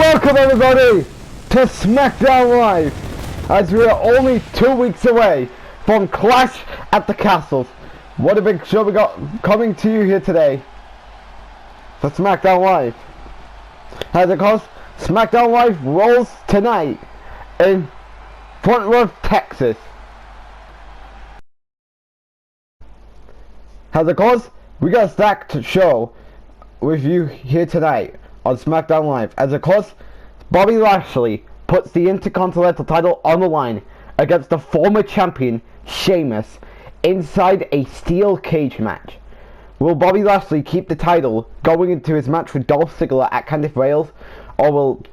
Welcome everybody to Smackdown Live, as we are only 2 weeks away from Clash at the Castles. What a big show we got coming to you here today for Smackdown Live. As of course, Smackdown Live rolls tonight in Fort Worth, Texas. As of course, we got a stacked show with you here tonight on Smackdown Live. As of course, Bobby Lashley puts the Intercontinental title on the line against the former champion Sheamus inside a steel cage match. Will Bobby Lashley keep the title going into his match with Dolph Ziggler at Cardiff, Wales, or will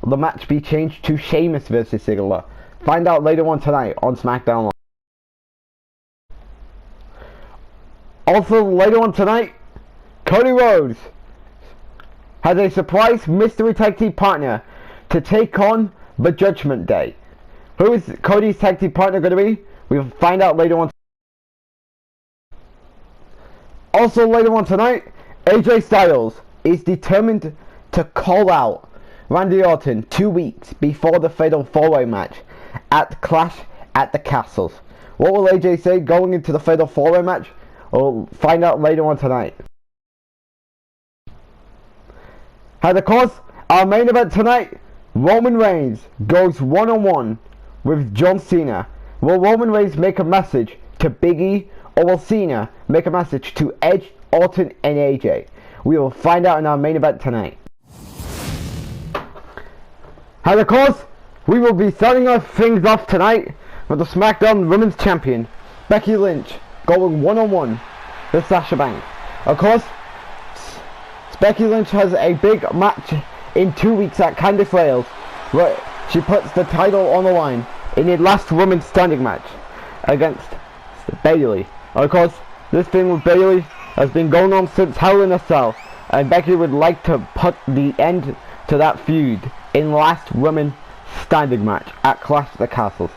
the match be changed to Sheamus versus Ziggler? Find out later on tonight on Smackdown Live. Also later on tonight, Cody Rhodes has a surprise mystery tag team partner to take on the Judgement Day. Who is Cody's tag team partner going to be? We'll find out later on. Also later on tonight, AJ Styles is determined to call out Randy Orton 2 weeks before the Fatal 4-Way match at Clash at the Castles. What will AJ say going into the Fatal 4-Way match? We'll find out later on tonight. And of course, our main event tonight, Roman Reigns goes one-on-one with John Cena. Will Roman Reigns make a message to Big E, or will Cena make a message to Edge, Orton, and AJ? We will find out in our main event tonight. And of course, we will be starting our things off tonight with the SmackDown Women's Champion, Becky Lynch, going one-on-one with Sasha Banks. Of course, Becky Lynch has a big match in 2 weeks at Cardiff, Wales, where she puts the title on the line in the last women's standing match against Bayley. Of course, this thing with Bayley has been going on since Hell in a Cell, and Becky would like to put the end to that feud in the last women's standing match at Clash at the Castles.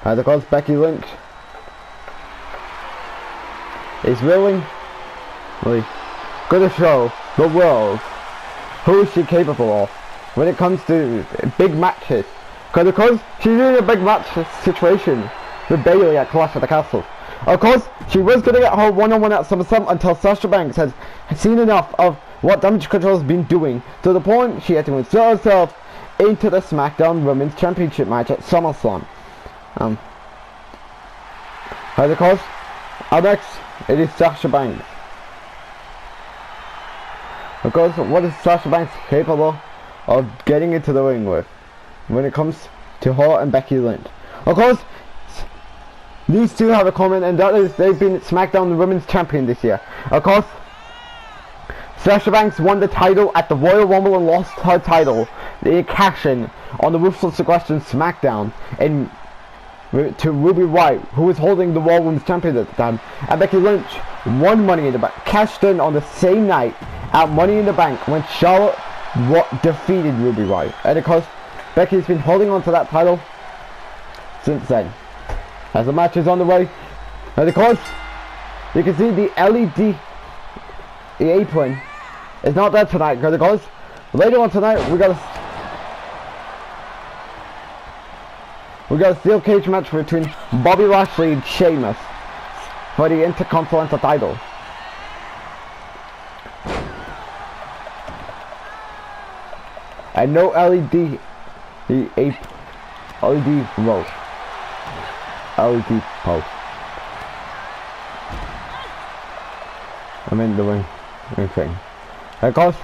And of course, Becky Lynch is really going to show the world who is she capable of when it comes to big matches. Because of course, she's in a big match situation with Bayley at Clash at the Castle. Of course, she was going to get her one-on-one at SummerSlam until Sasha Banks has seen enough of what Damage Control has been doing, to the point she had to insert herself into the SmackDown Women's Championship match at SummerSlam. And of course, our next, it is Sasha Banks. Of course, what is Sasha Banks capable of getting into the ring with when it comes to her and Becky Lynch? Of course, these two have a comment, and that is they've been SmackDown Women's Champion this year. Of course, Sasha Banks won the title at the Royal Rumble and lost her title in cash-in on the Ruthless Aggression SmackDown to Ruby Riott, who was holding the Raw Women's Champion at the time. And Becky Lynch won Money in the Bank, cashed in on the same night at Money in the Bank when Charlotte defeated Ruby Riott. And of course, Becky's been holding on to that title since then. As the match is on the way, and of course, you can see the LED apron is not there tonight, because of course, later on tonight we got a steel cage match between Bobby Lashley and Sheamus for the Intercontinental title. And no LED roll. LED post. I mean the ring thing. Of course,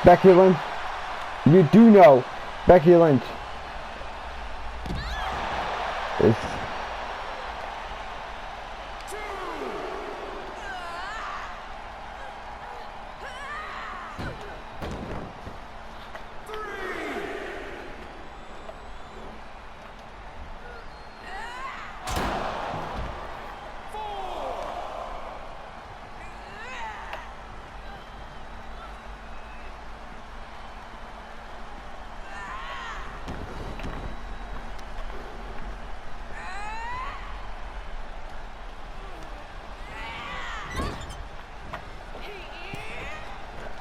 Becky Lynch. You do know Becky Lynch is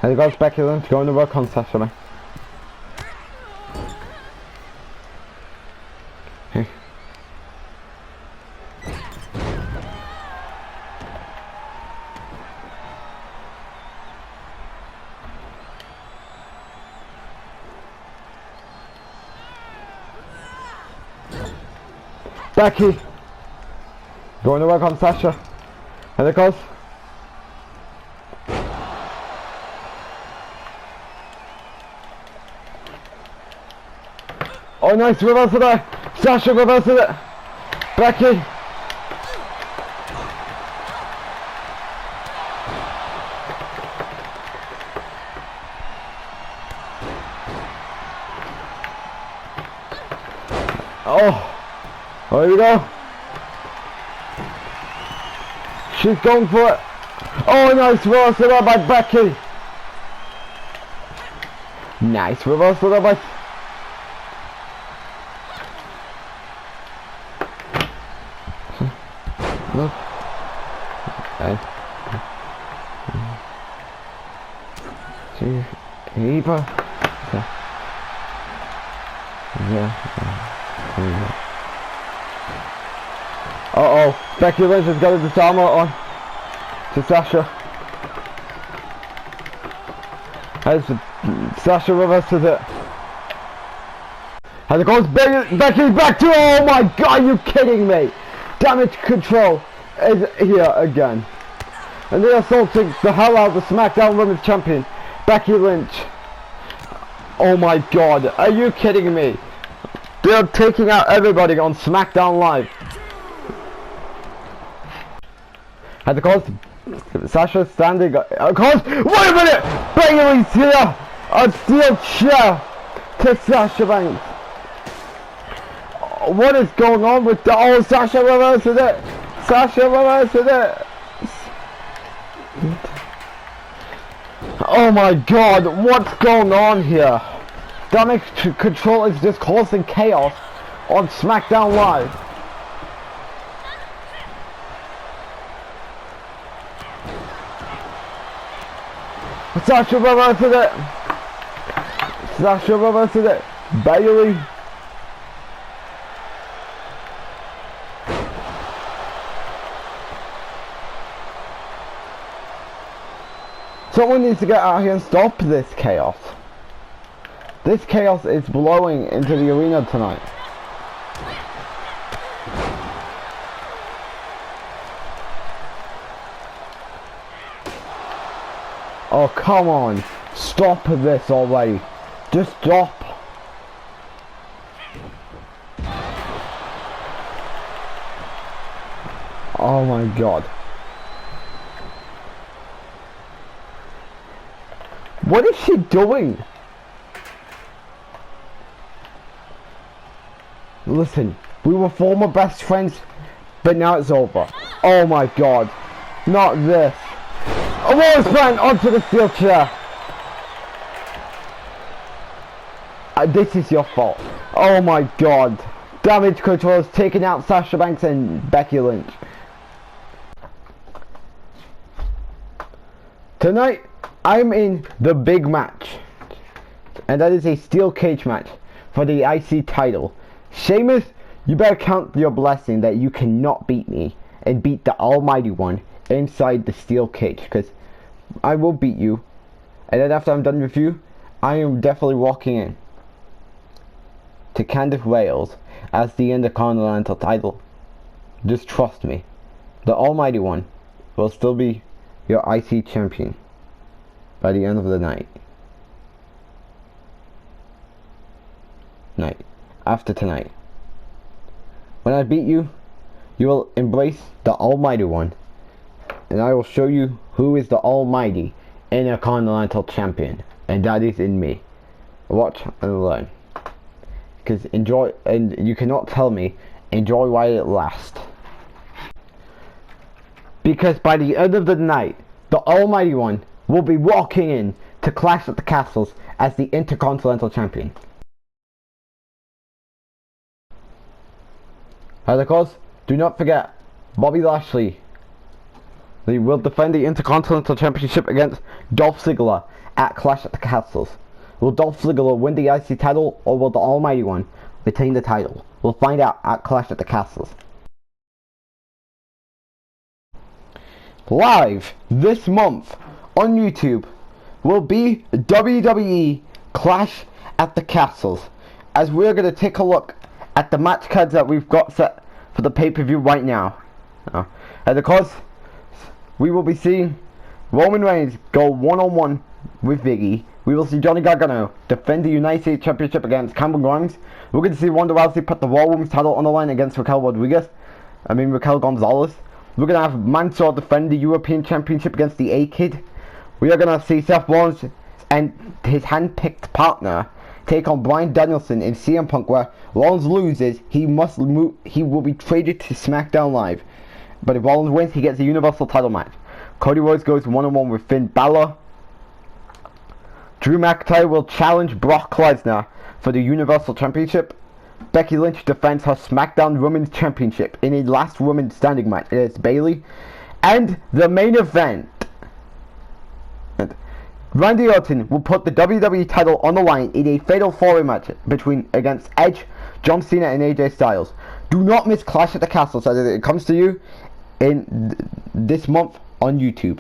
And it goes Becky Lynch going to work on Sasha Banks. Becky going to work on Sasha, and it goes. Oh, nice reversal there. Sasha reverses it. Becky. Oh. Oh, here we go. She's going for it. Oh, nice reversal there by Becky. Nice reversal there by... Look. Heaper. Yeah. Uh-oh, Becky Lynch has got a disarmer on to Sasha. As Sasha reverses it. And it goes Becky back to, oh my god, are you kidding me? Damage control is here again. And they're assaulting the hell out of the Smackdown Women's Champion, Becky Lynch. Oh my god, are you kidding me? They're taking out everybody on Smackdown Live. And of course, Sasha standing. Of course, wait a minute! Bailey's here! A steel chair to Sasha Banks. What is going on with the... Oh, Sasha reverses it! Sasha reverses it! Oh my god, what's going on here? Damage control is just causing chaos on SmackDown Live. Sasha reverses it. Sasha reverses it. Bailey. Someone needs to get out here and stop this chaos. This chaos is blowing into the arena tonight. Oh, come on. Stop this already. Just stop. Oh my god. What is she doing? Listen, we were former best friends, but now it's over. Oh my god. Not this. A wall span onto the steel chair. This is your fault. Oh my god. Damage control has taken out Sasha Banks and Becky Lynch. Tonight, I'm in the big match. And that is a steel cage match for the IC title. Sheamus, you better count your blessing that you cannot beat me and beat the Almighty One inside the steel cage, because I will beat you, and then after I'm done with you, I am definitely walking in to Candice Wales as the Intercontinental title. Just trust me, the Almighty One will still be your IC champion by the end of the night. After tonight. When I beat you, you will embrace the Almighty One, and I will show you who is the almighty Intercontinental Champion, and that is in me. Watch and learn. Because enjoy, and you cannot tell me, enjoy while it lasts. Because by the end of the night, the Almighty One will be walking in to Clash at the Castles as the Intercontinental Champion. And of course, do not forget, Bobby Lashley. He will defend the Intercontinental Championship against Dolph Ziggler at Clash at the Castles. Will Dolph Ziggler win the IC title, or will the Almighty One retain the title? We'll find out at Clash at the Castles. Live this month on YouTube will be WWE Clash at the Castles, as we're going to take a look at the match cards that we've got set for the pay-per-view right now. And of course, we will be seeing Roman Reigns go one-on-one with Biggie. We will see Johnny Gargano defend the United States Championship against Cameron Grimes. We're going to see Ronda Rousey put the Raw Women's title on the line against Raquel Gonzalez. We're going to have Mansoor defend the European Championship against the A-Kid. We are going to see Seth Rollins and his hand-picked partner take on Bryan Danielson in CM Punk, where Rollins loses, he will be traded to SmackDown Live. But if Rollins wins, he gets a Universal title match. Cody Rhodes goes one-on-one with Finn Balor. Drew McIntyre will challenge Brock Lesnar for the Universal Championship. Becky Lynch defends her SmackDown Women's Championship in a last woman standing match against Bayley. And the main event, Randy Orton will put the WWE title on the line in a fatal four-way match against Edge, John Cena and AJ Styles. Do not miss Clash at the Castle as it comes to you in this month on YouTube.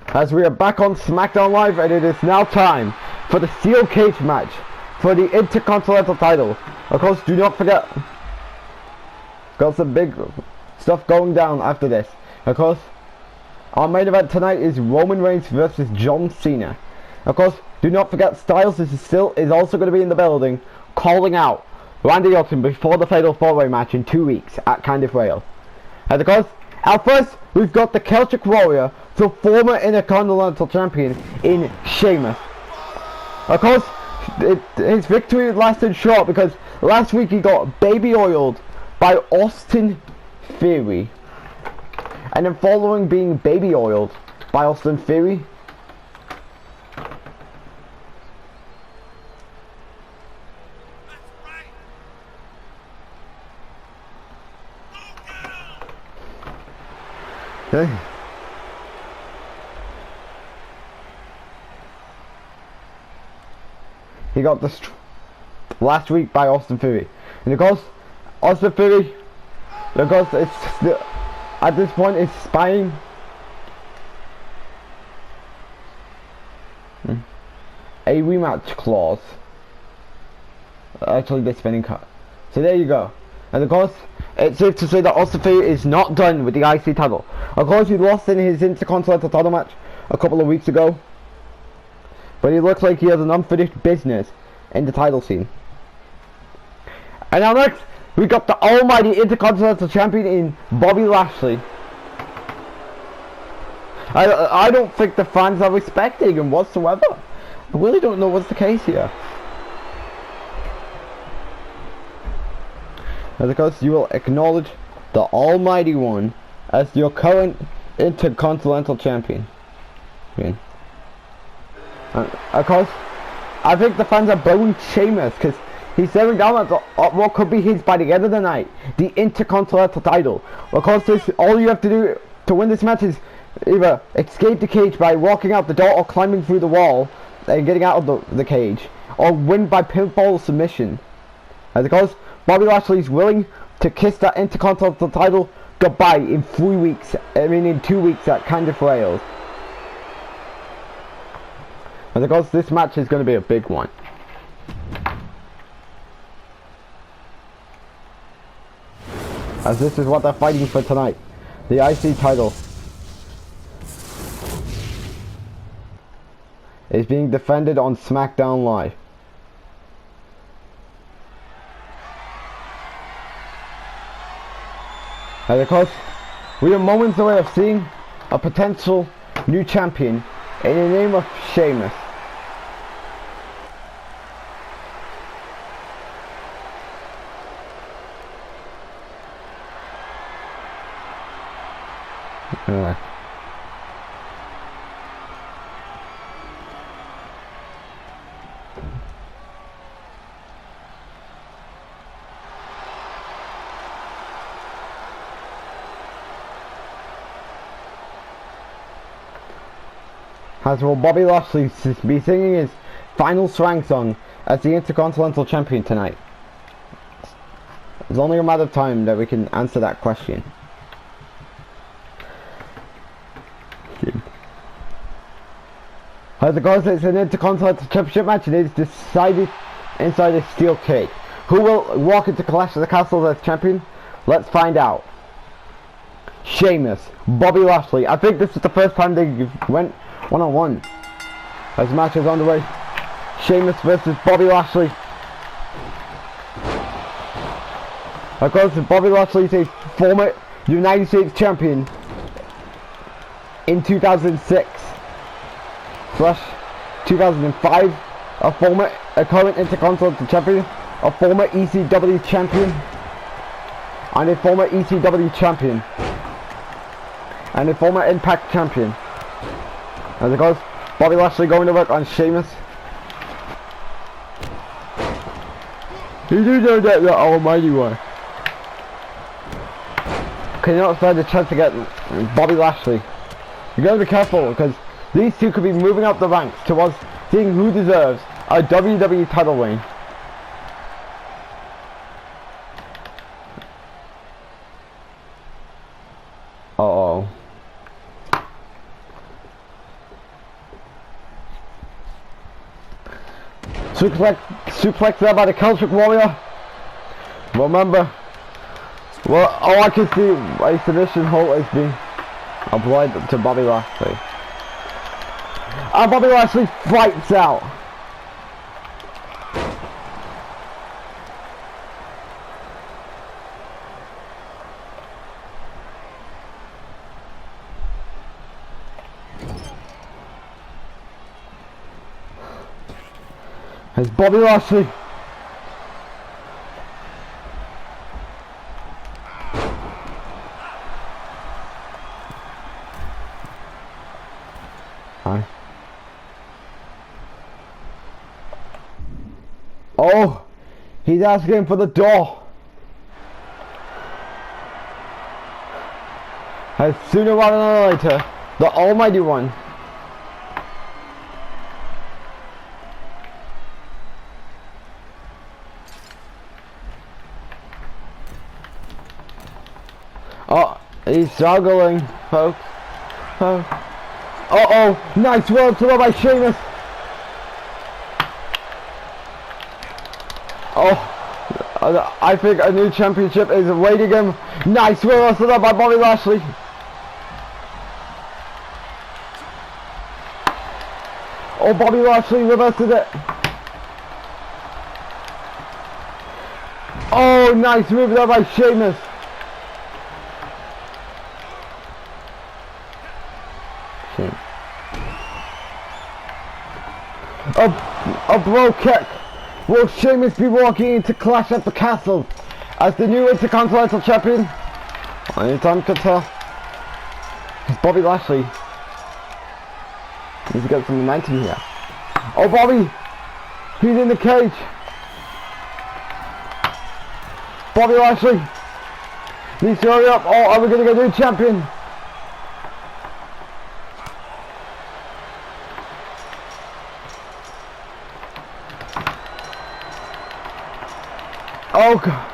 As we are back on SmackDown Live, and it is now time for the steel cage match for the Intercontinental title. Of course, do not forget, got some big stuff going down after this. Of course, our main event tonight is Roman Reigns versus John Cena. Of course, do not forget Styles is also going to be in the building, calling out Randy Orton before the fatal four-way match in 2 weeks at Cardiff Rail. And of course, at first, we've got the Celtic Warrior, the former Intercontinental Champion in Sheamus. Of course, his victory lasted short because last week he got baby oiled by Austin Theory. And then following being baby oiled by Austin Theory, he got destroyed last week by Austin Theory. And of course, Austin Theory, at this point is spying a rematch clause. Actually, the spinning cut. So there you go. And of course, it's safe to say that Austin Theory is not done with the IC title. Of course, he lost in his Intercontinental title match a couple of weeks ago, but he looks like he has an unfinished business in the title scene. And now next, we got the almighty Intercontinental Champion in Bobby Lashley. I don't think the fans are respecting him whatsoever. I really don't know what's the case here. And of course, you will acknowledge the Almighty One as your current Intercontinental Champion. And of course, I think the fans are booing Sheamus because he's staring down at what could be his by the end of the night, the Intercontinental title. Of course, all you have to do to win this match is either escape the cage by walking out the door or climbing through the wall and getting out of the cage, or win by pinfall submission. And of course, Bobby Lashley is willing to kiss that Intercontinental title goodbye in 2 weeks at Cardiff Rail. And of course, this match is going to be a big one. As this is what they're fighting for tonight. The IC title is being defended on SmackDown Live. And of course, we are moments away of seeing a potential new champion in the name of Sheamus. Anyway. as will Bobby Lashley be singing his final swan song as the Intercontinental Champion tonight? It's only a matter of time that we can answer that question. As it goes, it's an Intercontinental Championship match and it is decided inside a steel cage. Who will walk into Clash of the Castle as champion? Let's find out. Sheamus, Bobby Lashley. I think this is the first time they went one-on-one. As the match is on the way. Sheamus versus Bobby Lashley. Of course, Bobby Lashley is a former United States champion in 2006 / 2005, a current Intercontinental champion, a former ECW champion, and a former ECW champion, and a former Impact champion. As it goes, Bobby Lashley going to work on Sheamus. You do know that the almighty one. Can you not stand a chance to get Bobby Lashley? You gotta be careful because these two could be moving up the ranks towards seeing who deserves a WWE title reign. Uh-oh. Suplex there by the Celtic Warrior. Remember, well, all I can see a submission hold is being applied to Bobby Lashley. And Bobby Lashley fights out. It's Bobby Lashley. Hi. Oh, he's asking for the door. As sooner rather than later, the Almighty One. Oh, he's struggling, folks. Uh-oh, nice world to by Sheamus. Oh, I think a new championship is awaiting him. Nice world to by Bobby Lashley. Oh, Bobby Lashley reverses it. Oh, nice move there by Sheamus. A bro kick. Will Sheamus be walking into Clash at the Castle as the new Intercontinental Champion? Anytime could tell. It's Bobby Lashley. Needs to get some momentum here. Oh, Bobby! He's in the cage. Bobby Lashley needs to hurry up. Oh, are we going to get a new champion? Oh God.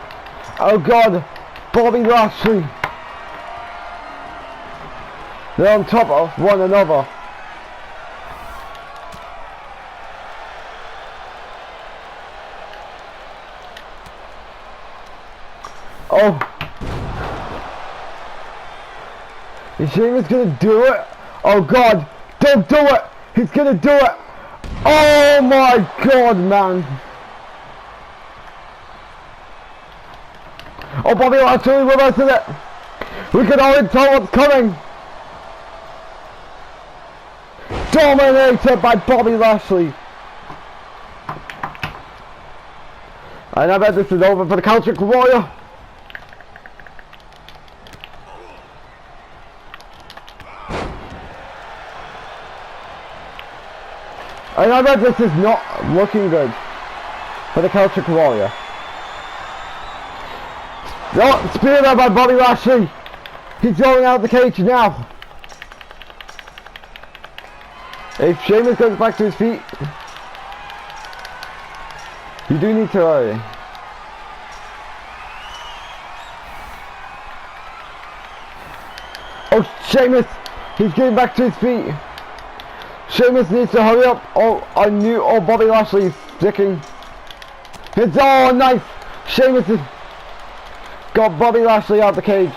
Oh God, Bobby Lashley. They're on top of one another. Oh. Is Sheamus gonna do it? Oh God, don't do it! He's gonna do it! Oh my God, man. Oh, Bobby Lashley reverses it. We can already tell what's coming. Dominated by Bobby Lashley. And I bet this is over for the Celtic Warrior. And I bet this is not looking good for the Celtic Warrior. Oh, spear there by Bobby Lashley. He's going out the cage now. If Sheamus goes back to his feet, you do need to hurry. Oh, Sheamus! He's getting back to his feet. Sheamus needs to hurry up. Oh, Bobby Lashley's sticking. It's all nice. Sheamus has got Bobby Lashley out the cage.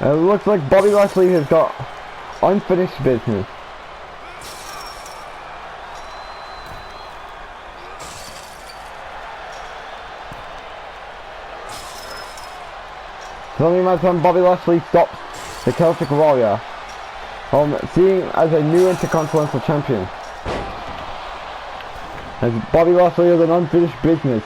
It looks like Bobby Lashley has got unfinished business. It's only a matter of time Bobby Lashley stops the Celtic Warrior from seeing as a new Intercontinental Champion. As Bobby Lashley has an unfinished business.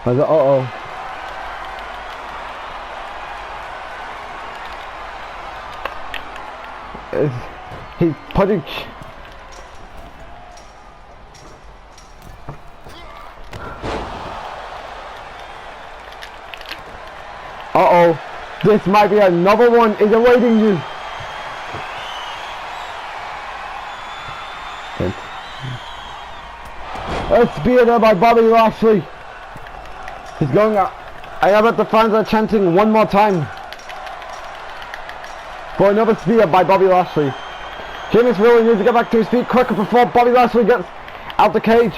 Uh-oh. He's putting... Uh-oh. This might be another one is awaiting you. Let's spear there by Bobby Lashley. He's going out. I bet the fans are chanting one more time for another spear by Bobby Lashley. Sheamus really needs to get back to his feet quicker before Bobby Lashley gets out the cage.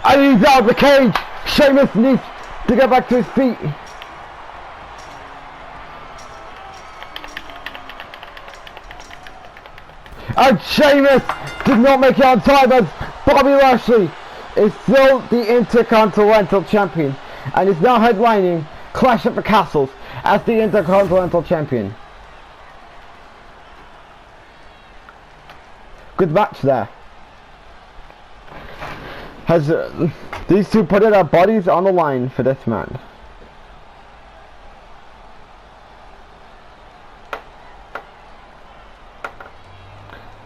And he's out of the cage. Sheamus needs to get back to his feet. And Sheamus did not make it on time as Bobby Lashley is still the Intercontinental Champion and is now headlining Clash at the Castles as the Intercontinental Champion. Good match there. Has these two put their bodies on the line for this man.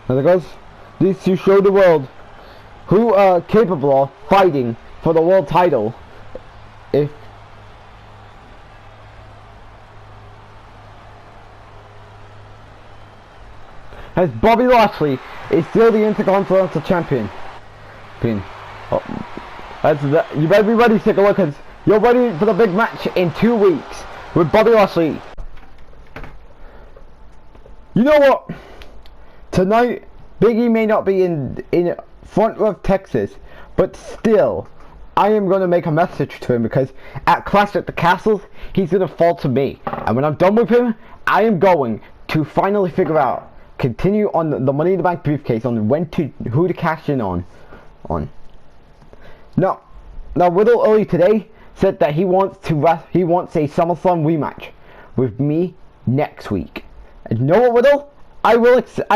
And because these two show the world who are capable of fighting for the world title if as Bobby Lashley is still the Intercontinental Champion. Oh, you better be ready to take a look because you're ready for the big match in 2 weeks with Bobby Lashley. You know what? Tonight, Biggie may not be in Fort Worth, Texas, but still, I am going to make a message to him because at Clash at the Castles, he's going to fall to me. And when I'm done with him, I am going to finally figure out, continue on the Money in the Bank briefcase on who to cash in on. Now Riddle early today said that he wants a SummerSlam rematch with me next week. And you know what, Riddle? I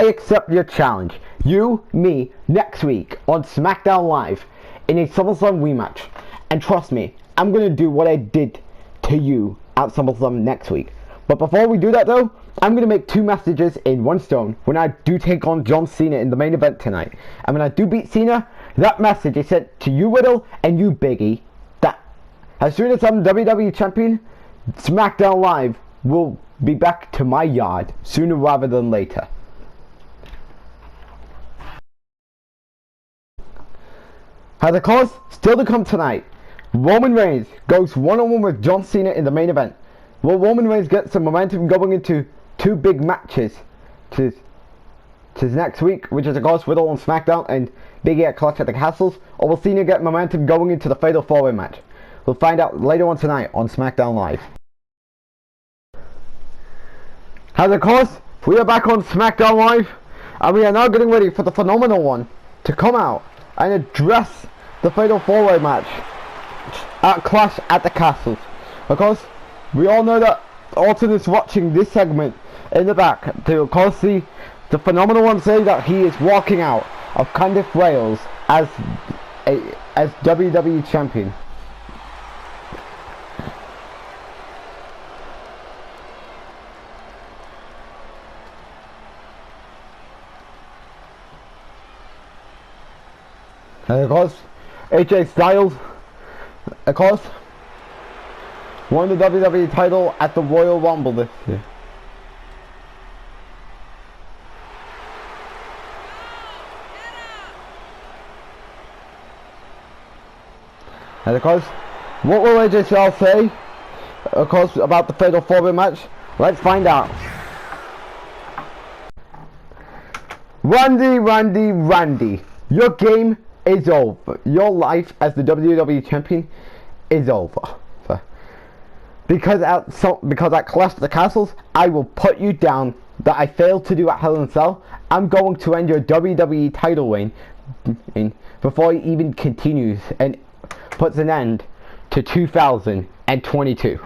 accept your challenge. You, me, next week on Smackdown Live in a SummerSlam rematch. And trust me, I'm gonna do what I did to you at SummerSlam next week. But before we do that though, I'm gonna make 2 messages in one stone when I do take on John Cena in the main event tonight. And when I do beat Cena, that message is sent to you, Riddle, and you, Biggie, that as soon as I'm WWE Champion, Smackdown Live will be back to my yard sooner rather than later. As a cause, still to come tonight, Roman Reigns goes one-on-one with John Cena in the main event. Will Roman Reigns get some momentum going into 2 big matches to next week, which is of course Riddle on SmackDown and Biggie at Clash at the Castles, or will Cena get momentum going into the Fatal 4-Way match? We'll find out later on tonight on SmackDown Live. As of course, we are back on SmackDown Live, and we are now getting ready for the Phenomenal One to come out and address the Fatal 4-Way match at Clash at the Castles. Of course, we all know that Orton is watching this segment in the back to of course see the phenomenal one say that he is walking out of Candice Wales as WWE champion. And of course, AJ Styles, of course, won the WWE title at the Royal Rumble this year. And of course, what will AJ Styles say, of course, about the Fatal 4-Way match? Let's find out. Randy, your game is over. Your life as the WWE champion is over. Because at Clash of the Castles, I will put you down that I failed to do at Hell in a Cell. I'm going to end your WWE title reign before he even continues and puts an end to 2022.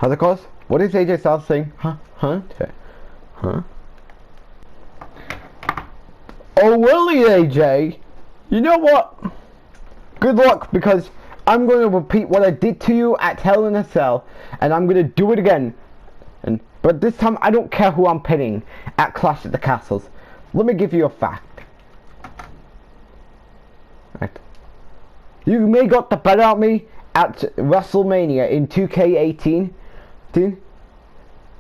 Of course, what is AJ Styles saying? Huh? Oh, really, AJ? You know what? Good luck, because I'm going to repeat what I did to you at Hell in a Cell, and I'm going to do it again. But this time, I don't care who I'm pinning at Clash at the Castles. Let me give you a fact. Right. You may got the better at me at WrestleMania in 2K18,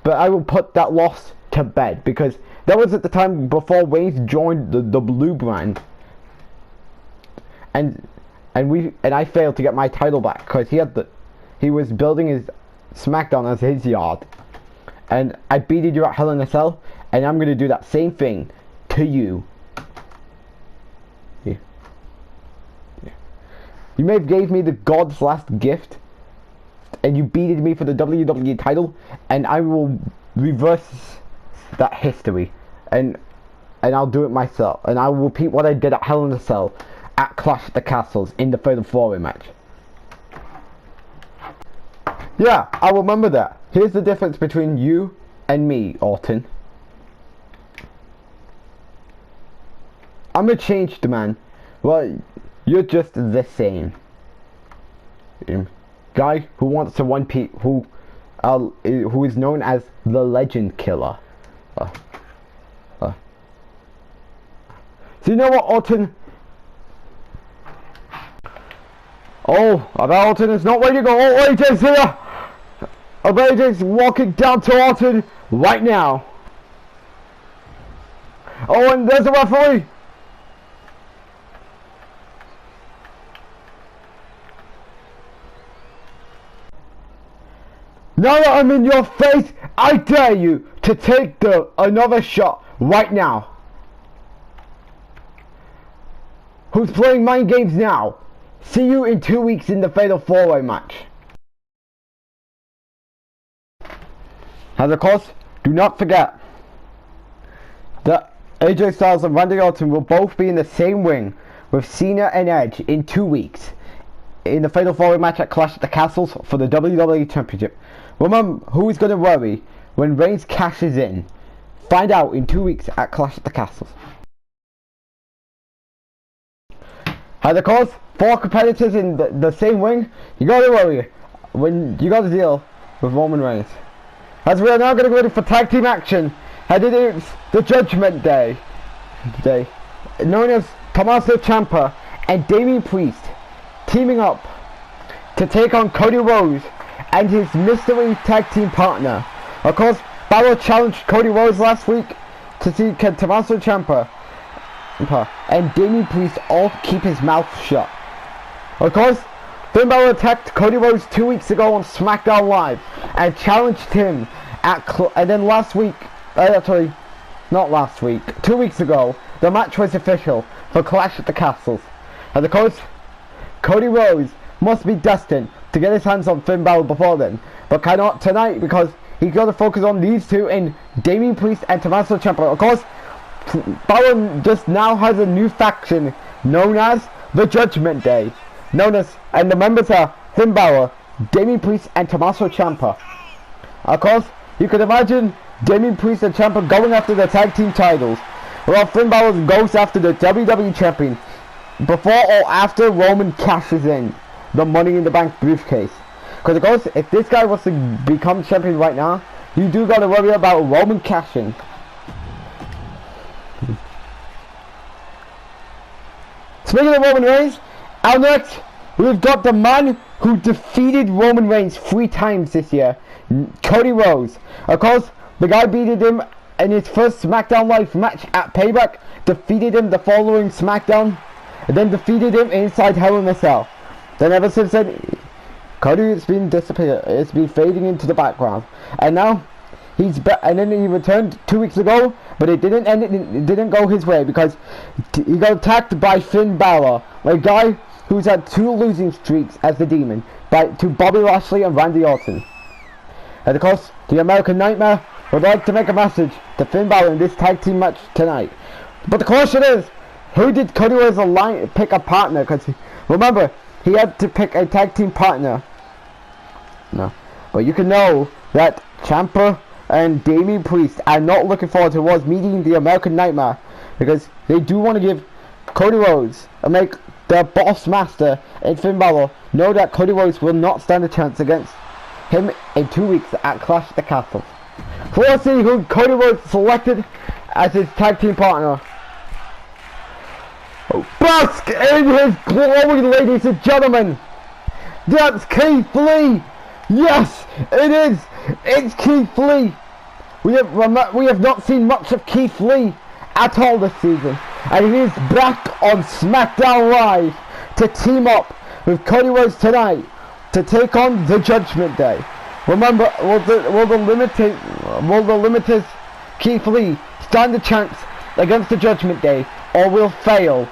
but I will put that loss to bed, because that was at the time before Reigns joined the Blue brand, and I failed to get my title back because he was building his Smackdown as his yard, and I beat you at Hell in a Cell, and I'm gonna do that same thing to you. Yeah. You may have gave me the God's last gift, and you beated me for the WWE title, and I will reverse that history, and I'll do it myself, and I will repeat what I did at Hell in a Cell at Clash at the Castles in the Fatal 4-Way match. Yeah, I remember that. Here's the difference between you and me, Orton. I'm a changed man. Well, you're just the same. Guy who wants to who is known as the Legend Killer. So you know what, Orton? Oh, about Orton is not ready to go. Oh, AJ's here! AJ's walking down to Orton right now. Oh, and there's a referee! Now that I'm in your face, I dare you to take another shot right now. Who's playing mind games now? See you in 2 weeks in the Fatal 4-Way match. And of course, do not forget that AJ Styles and Randy Orton will both be in the same ring with Cena and Edge in 2 weeks in the Fatal 4-Way match at Clash at the Castles for the WWE Championship. Remember, who is going to worry when Reigns cashes in? Find out in 2 weeks at Clash at the Castles. And of course, 4 competitors in the same ring, you gotta worry when you gotta deal with Roman Reigns. As we are now gonna go ready for tag team action, and it is the Judgement Day, known as Tommaso Ciampa and Damian Priest teaming up to take on Cody Rhodes and his mystery tag team partner. Of course, Balor challenged Cody Rhodes last week to see can Tommaso Ciampa and Damian Priest all keep his mouth shut. Of course, Finn Balor attacked Cody Rhodes 2 weeks ago on Smackdown Live and challenged him and then last week, actually, not last week, 2 weeks ago, the match was official for Clash at the Castles. And of course, Cody Rhodes must be destined to get his hands on Finn Balor before then, but cannot tonight because he's got to focus on these two in Damian Priest and Tommaso Ciampa. Of course, Balor just now has a new faction known as the Judgement Day. and the members are Finn Balor, Damian Priest, and Tommaso Ciampa. Of course, you can imagine Damian Priest and Ciampa going after the tag team titles, while Finn Balor goes after the WWE champion before or after Roman cashes in the Money in the Bank briefcase. Because of course, if this guy was to become champion right now, you do gotta worry about Roman cashing. Speaking of Roman Reigns, out next, we've got the man who defeated Roman Reigns 3 times this year, Cody Rhodes. Of course, the guy beated him in his first SmackDown Live match at Payback, defeated him the following SmackDown, and then defeated him inside Hell in a Cell. Then ever since then, Cody has been disappearing. It's been fading into the background, and now and then he returned 2 weeks ago, but it didn't go his way because he got attacked by Finn Balor, a guy who's had 2 losing streaks as the Demon, to Bobby Lashley and Randy Orton. And of course, the American Nightmare would like to make a message to Finn Balor in this tag team match tonight. But the question is, who did Cody Rhodes pick a partner? Because remember, he had to pick a tag team partner. No, but you can know that Ciampa and Damian Priest are not looking forward towards meeting the American Nightmare, because they do want to give Cody Rhodes and make the boss master and Finn Balor know that Cody Rhodes will not stand a chance against him in 2 weeks at Clash at the Castle. So let's see who Cody Rhodes selected as his tag team partner. Bask in his glory, ladies and gentlemen. That's Keith Lee. Yes, it is. It's Keith Lee. We have not seen much of Keith Lee at all this season, and he is back on SmackDown Live to team up with Cody Rhodes tonight to take on the Judgement Day. Remember, will the limited Keith Lee stand a chance against the Judgement Day, or will fail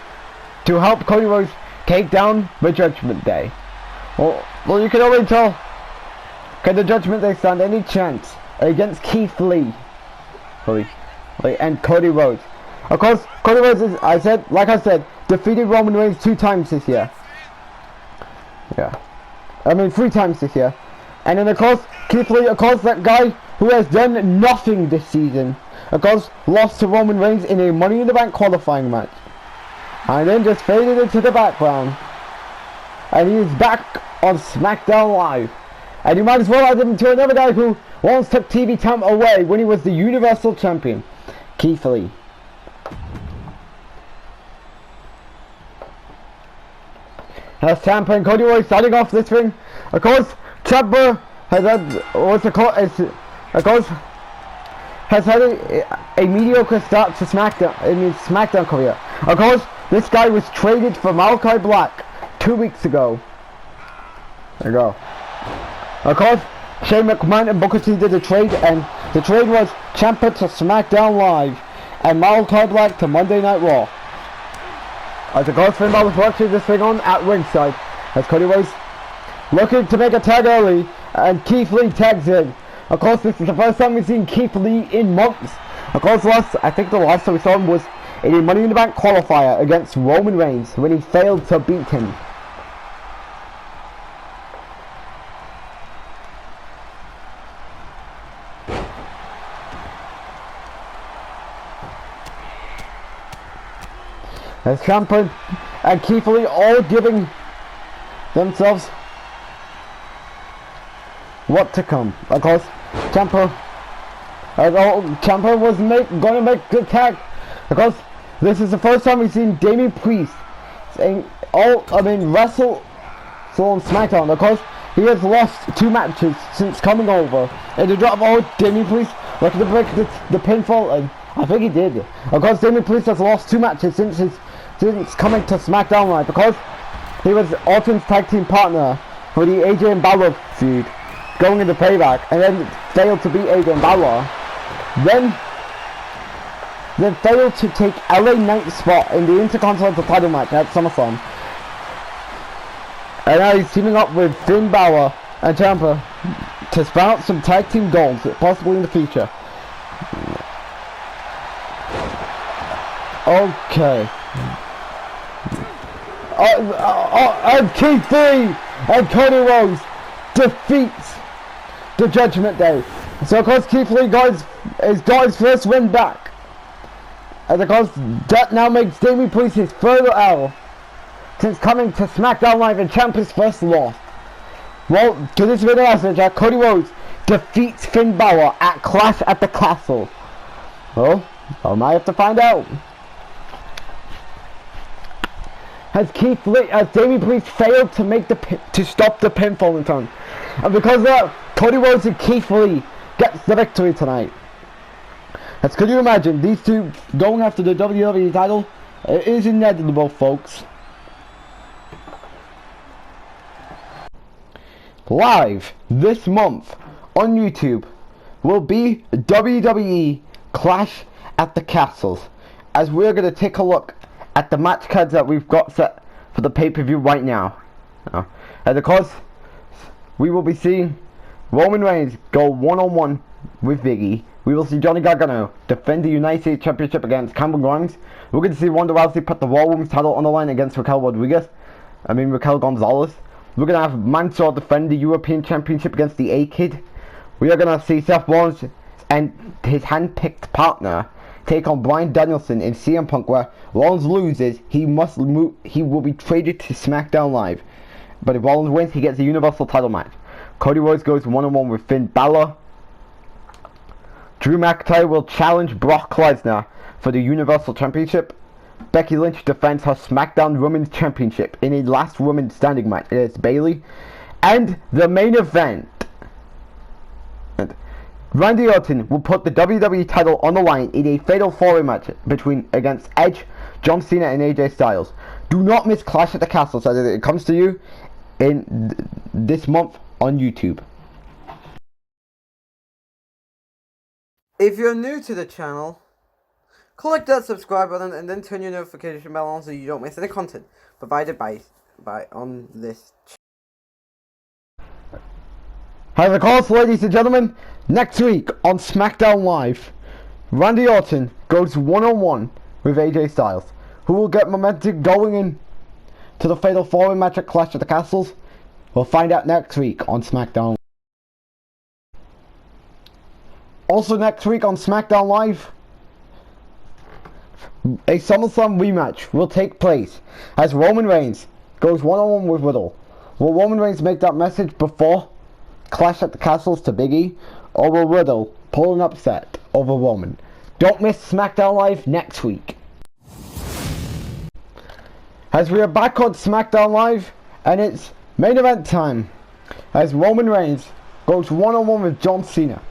to help Cody Rhodes take down the Judgement Day? Well, you can already tell. Can the Judgement Day stand any chance against Keith Lee and Cody Rhodes? Of course, Cody Rhodes is, like I said, defeated Roman Reigns 2 times this year. Yeah, I mean 3 times this year. And then of course, Keith Lee, of course, that guy who has done nothing this season, of course, lost to Roman Reigns in a Money in the Bank qualifying match, and then just faded into the background. And he is back on SmackDown Live. And you might as well add him to another guy who once took TV time away when he was the Universal Champion, Keith Lee. That's Ciampa and Cody Rhodes starting off this ring. Of course, Ciampa has had a mediocre start to SmackDown career. Of course, this guy was traded for Malachi Black 2 weeks ago. There you go. Of course, Shane McMahon and Booker T did a trade, and the trade was Ciampa to SmackDown Live and Malachi Black to Monday Night Raw. As of course, Finn Balor watching this thing on at ringside as Cody Rhodes looking to make a tag early, and Keith Lee tags in. Of course, this is the first time we've seen Keith Lee in months. Of course, I think the last time we saw him was in a Money in the Bank qualifier against Roman Reigns when he failed to beat him. As Ciampa and Keith Lee all giving themselves what to come. Of course, Ciampa was gonna make good tag. Of course, this is the first time we've seen Damian Priest wrestle on SmackDown. Of course, he has lost 2 matches since coming over. And to drop Damian Priest looking to break the pinfall, and I think he did. Of course, Damian Priest has lost 2 matches since coming to SmackDown Live, because he was Orton's tag team partner for the AJ and Balor feud going into Payback, and then failed to beat AJ and Balor. Then failed to take LA Knight's spot in the Intercontinental title match at SummerSlam. And now he's teaming up with Finn Balor and Ciampa to spout some tag team goals, possibly in the future. Okay. And Keith Lee and Cody Rhodes defeats the Judgement Day. So of course Keith Lee got his first win back. And of course that now makes Damian Priest his further L since coming to Smackdown Live and Champion's first loss. Well, to this video last match, Cody Rhodes defeats Finn Balor at Clash at the Castle. Well, I might have to find out. Has Damian Priest failed to make to stop the pinfall in time, and because of that, Cody Rhodes and Keith Lee gets the victory tonight. As could you imagine, these two going after the WWE title? It is inevitable, folks. Live this month on YouTube will be WWE Clash at the Castles, as we're going to take a look at the match cards that we've got set for the pay-per-view right now. And of course, we will be seeing Roman Reigns go one-on-one with Biggie. We will see Johnny Gargano defend the United States Championship against Cameron Grimes. We're going to see Ronda Rousey put the Raw Women's title on the line against Raquel Gonzalez. We're going to have Mansoor defend the European Championship against the A-Kid. We are going to see Seth Rollins and his hand-picked partner take on Bryan Danielson in CM Punk, where Rollins loses, he will be traded to SmackDown Live. But if Rollins wins, he gets a Universal title match. Cody Rhodes goes one-on-one with Finn Balor. Drew McIntyre will challenge Brock Lesnar for the Universal Championship. Becky Lynch defends her SmackDown Women's Championship in a last woman standing match against Bayley. And the main event, Randy Orton will put the WWE title on the line in a fatal four-way match against Edge, John Cena and AJ Styles. Do not miss Clash at the Castle, so that it comes to you in this month on YouTube. If you're new to the channel, click that subscribe button and then turn your notification bell on so you don't miss any content provided by on this channel. As of course, ladies and gentlemen, next week on SmackDown Live, Randy Orton goes one-on-one with AJ Styles, who will get momentum going in to the fatal four-way match at Clash of the Castles. We'll find out next week on SmackDown. Also next week on SmackDown Live, a SummerSlam rematch will take place as Roman Reigns goes one-on-one with Riddle. Will Roman Reigns make that message before Clash at the Castles to Big E, or will Riddle pull an upset over Roman? Don't miss SmackDown Live next week. As we are back on SmackDown Live, and it's main event time, as Roman Reigns goes one-on-one with John Cena.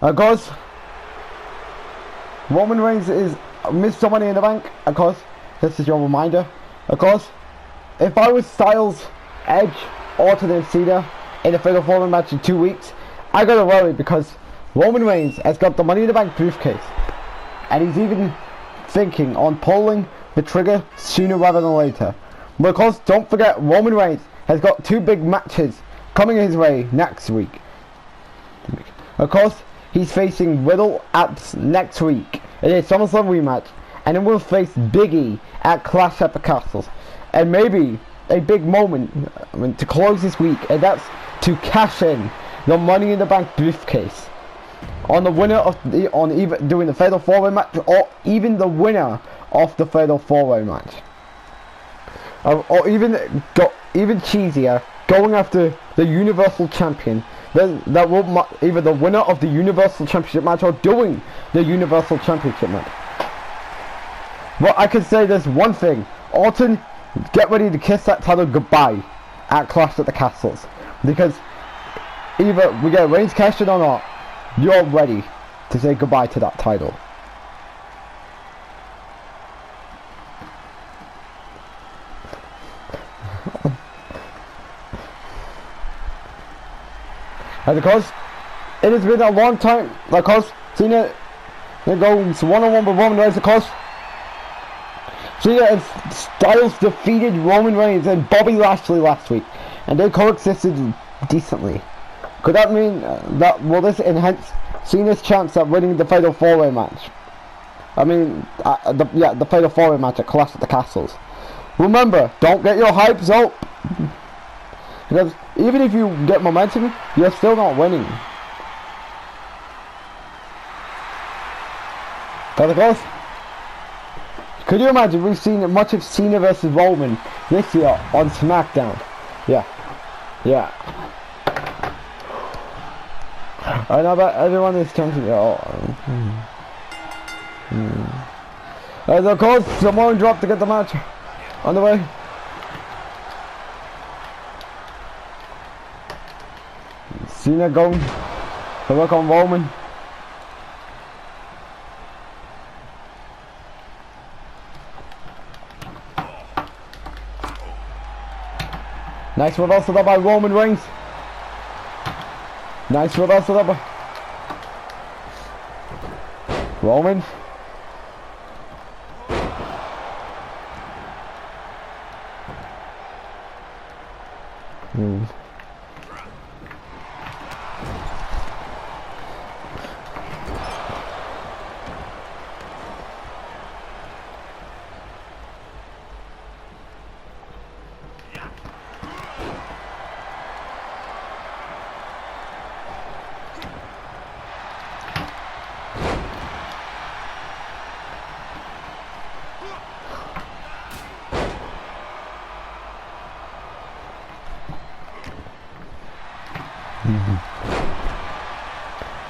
Of course, Roman Reigns is Mr. Money in the Bank. Of course, this is your reminder. Of course, if I was Styles, Edge, Orton and Cena in a fatal four-way match in 2 weeks, I gotta worry, because Roman Reigns has got the Money in the Bank briefcase, and he's even thinking on pulling the trigger sooner rather than later. But of course, don't forget, Roman Reigns has got 2 big matches coming his way next week. Of course, he's facing Riddle at next week in a SummerSlam rematch, and then we'll face Big E at Clash at the Castles. And maybe a big moment to close this week, and that's to cash in the Money in the Bank briefcase on the winner of either doing the fatal four-way match, or even the winner of the fatal four-way match, or even cheesier, going after the Universal Champion. That will either the winner of the Universal Championship match or doing the Universal Championship match. But I can say there's one thing: Orton, get ready to kiss that title goodbye at Clash at the Castles, because either we get Reigns cashed in or not, you're ready to say goodbye to that title. And of course, it has been a long time. Of course, Cena goes one-on-one with Roman Reigns. Of course, Cena and Styles defeated Roman Reigns and Bobby Lashley last week, and they coexisted decently. Could that mean will this enhance Cena's chance at winning the fatal four-way match? I mean, the fatal four-way match at Clash at the Castles. remember, don't get your hypes up. Because even if you get momentum, you're still not winning. But of course, could you imagine we've seen much of Cena versus Roman this year on SmackDown? Yeah. Yeah. I know that everyone is tempted. And of course, Samoan drop to get the match on the way. Cena going to work on Roman. Nice reversal there by Roman Reigns. Nice reversal there by Roman.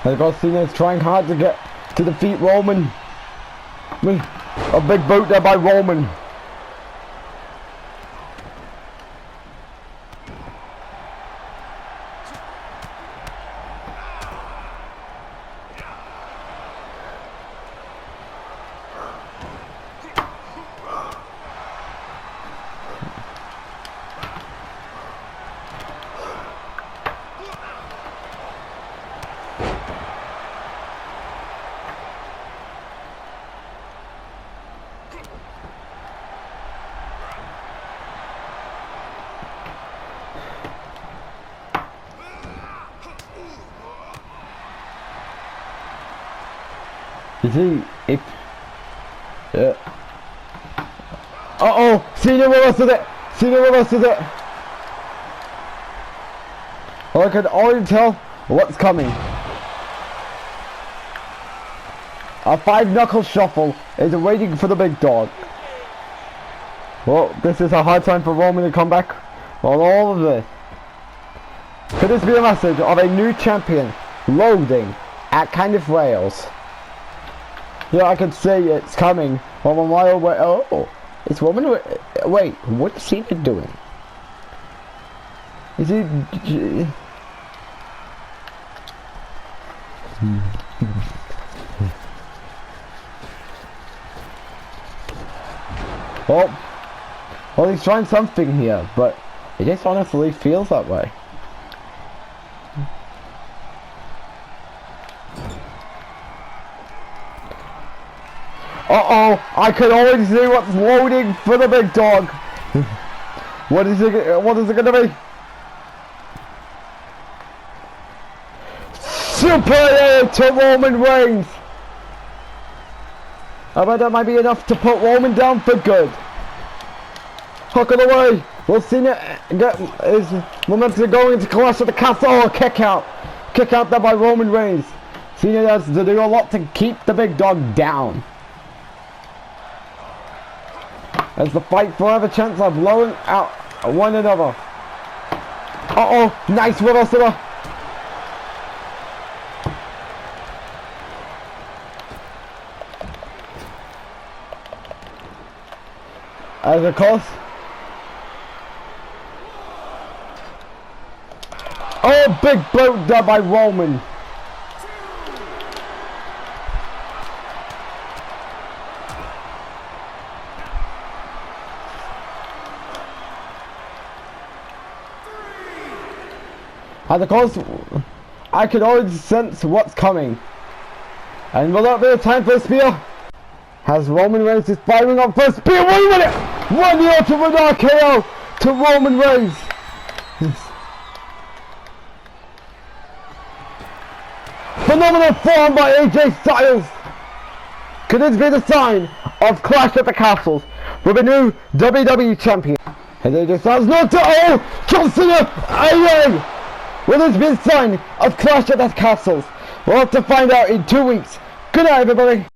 And of course Cena is trying hard to get to defeat Roman. A big boot there by Roman. You see, if... Uh-oh! Cena reverses it! Cena reverses it! Well, I can already tell what's coming. A 5-knuckle shuffle is waiting for the big dog. Well, this is a hard time for Roman to come back on all of this. Could this be a message of a new champion loading at kind of rails? Yeah, I could say it's coming from a mile away. Oh, it's Roman. Wait, what is Cena doing? Is he? Well, he's trying something here, but it just honestly feels that way. Uh-oh, I can already see what's loading for the big dog. What is it gonna be? Super to Roman Reigns. I bet that might be enough to put Roman down for good. Hook of the way. Will Cena get his momentum going to Clash of the Castle? Oh, kick out. Kick out there by Roman Reigns. Cena has to do a lot to keep the big dog down. As the fight for every chance of blowing out one another. Uh-oh, nice reversal. As of course. Oh, big boot there by Roman. And of course, I can already sense what's coming. And will that be a time for a spear? As Roman Reigns is firing up for a spear. Wait a minute! 1 year to win RKO to Roman Reigns. Phenomenal form by AJ Styles. Could this be the sign of Clash at the Castles? with a new WWE champion. And they just has not to oh, John Cena, Iron! Will this be a sign of Clash at the Castles? We'll have to find out in 2 weeks. Good night, everybody.